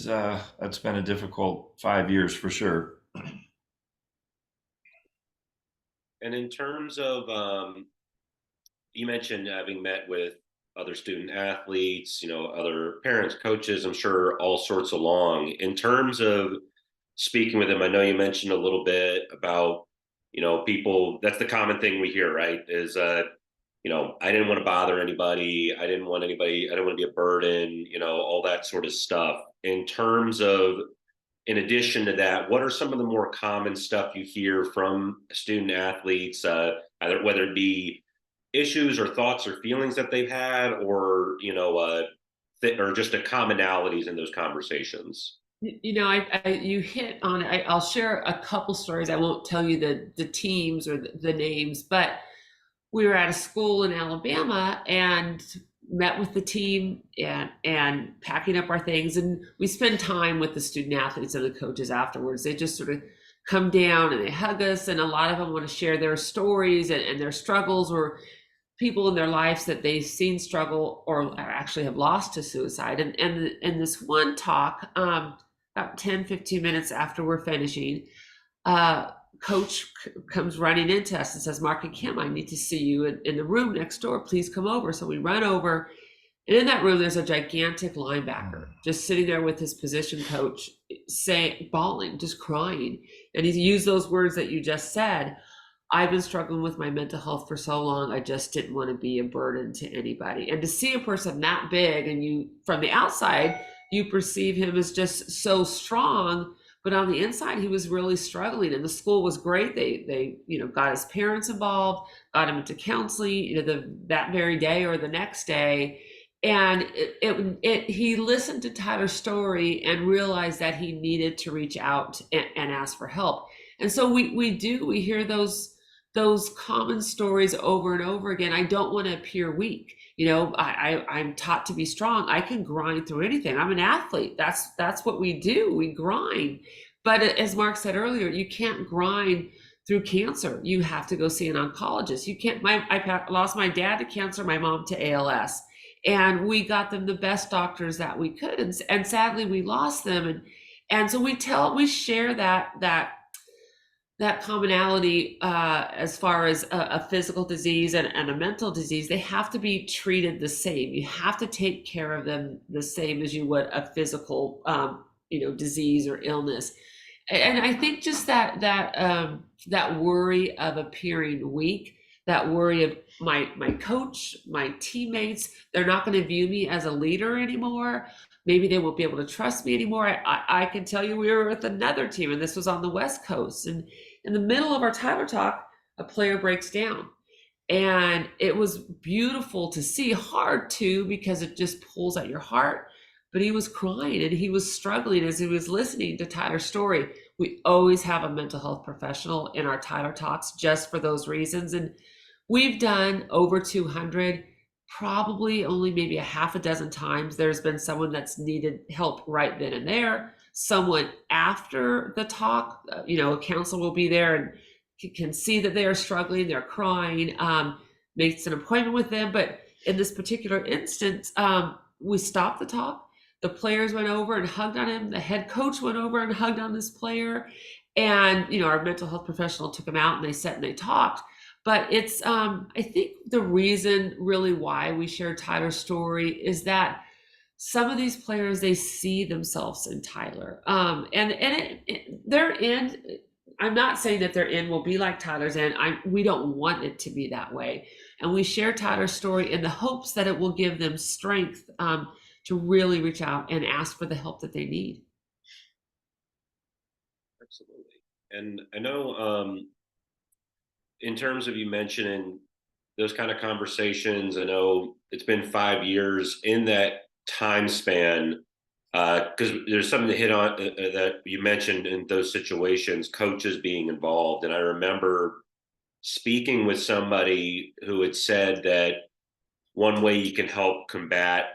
That's been a difficult 5 years for sure. And in terms of, you mentioned having met with other student athletes, other parents, coaches, I'm sure all sorts along. In terms of speaking with them, I know you mentioned a little bit about, people, that's the common thing we hear, right? Is, I didn't want to bother anybody. I didn't want to be a burden, all that sort of stuff. In terms of, in addition to that, what are some of the more common stuff you hear from student athletes, either whether it be issues or thoughts or feelings that they've had, or or just the commonalities in those conversations? You hit on it. I'll share a couple stories. I won't tell you the teams or the names, but we were at a school in Alabama and met with the team and packing up our things, and we spend time with the student athletes and the coaches afterwards. They just sort of come down and they hug us, and a lot of them want to share their stories and their struggles, or people in their lives that they've seen struggle or actually have lost to suicide. And this one talk, about 10-15 minutes after we're finishing, coach comes running into us and says, Mark and Kym, I need to see you in the room next door. Please come over. So we run over. And in that room, there's a gigantic linebacker just sitting there with his position coach, saying, bawling, just crying. And he used those words that you just said. I've been struggling with my mental health for so long. I just didn't want to be a burden to anybody. And to see a person that big, and you, from the outside, you perceive him as just so strong, but on the inside he was really struggling. And the school was great. They got his parents involved, got him into counseling, that very day or the next day. And he listened to Tyler's story and realized that he needed to reach out and ask for help. And so we hear those common stories over and over again. I don't want to appear weak. I'm taught to be strong. I can grind through anything. I'm an athlete. That's what we do. We grind. But as Mark said earlier, you can't grind through cancer. You have to go see an oncologist. You can't. I lost my dad to cancer, my mom to ALS, and we got them the best doctors that we could, and sadly we lost them. And so we share that commonality, as far as a physical disease and a mental disease. They have to be treated the same. You have to take care of them the same as you would a physical, disease or illness. And I think just that worry of appearing weak, that worry of my coach, my teammates, they're not going to view me as a leader anymore. Maybe they won't be able to trust me anymore. I can tell you, we were with another team, and this was on the West Coast, and in the middle of our Tyler talk, a player breaks down. And it was beautiful to see, hard too, because it just pulls at your heart. But he was crying and he was struggling as he was listening to Tyler's story. We always have a mental health professional in our Tyler talks just for those reasons. And we've done over 200, probably only maybe a half a dozen times there's been someone that's needed help right then and there. Someone after the talk, a counselor will be there and can see that they are struggling, they're crying, makes an appointment with them. But in this particular instance, we stopped the talk. The players went over and hugged on him. The head coach went over and hugged on this player. And, our mental health professional took him out, and they sat and they talked. But it's, I think the reason really why we shared Tyler's story is that some of these players, they see themselves in Tyler. Their end, I'm not saying that their end will be like Tyler's end. We don't want it to be that way. And we share Tyler's story in the hopes that it will give them strength, to really reach out and ask for the help that they need. Absolutely. And I know, in terms of you mentioning those kind of conversations, I know it's been 5 years in that time span, because there's something to hit on, that you mentioned in those situations, coaches being involved. And I remember speaking with somebody who had said that one way you can help combat,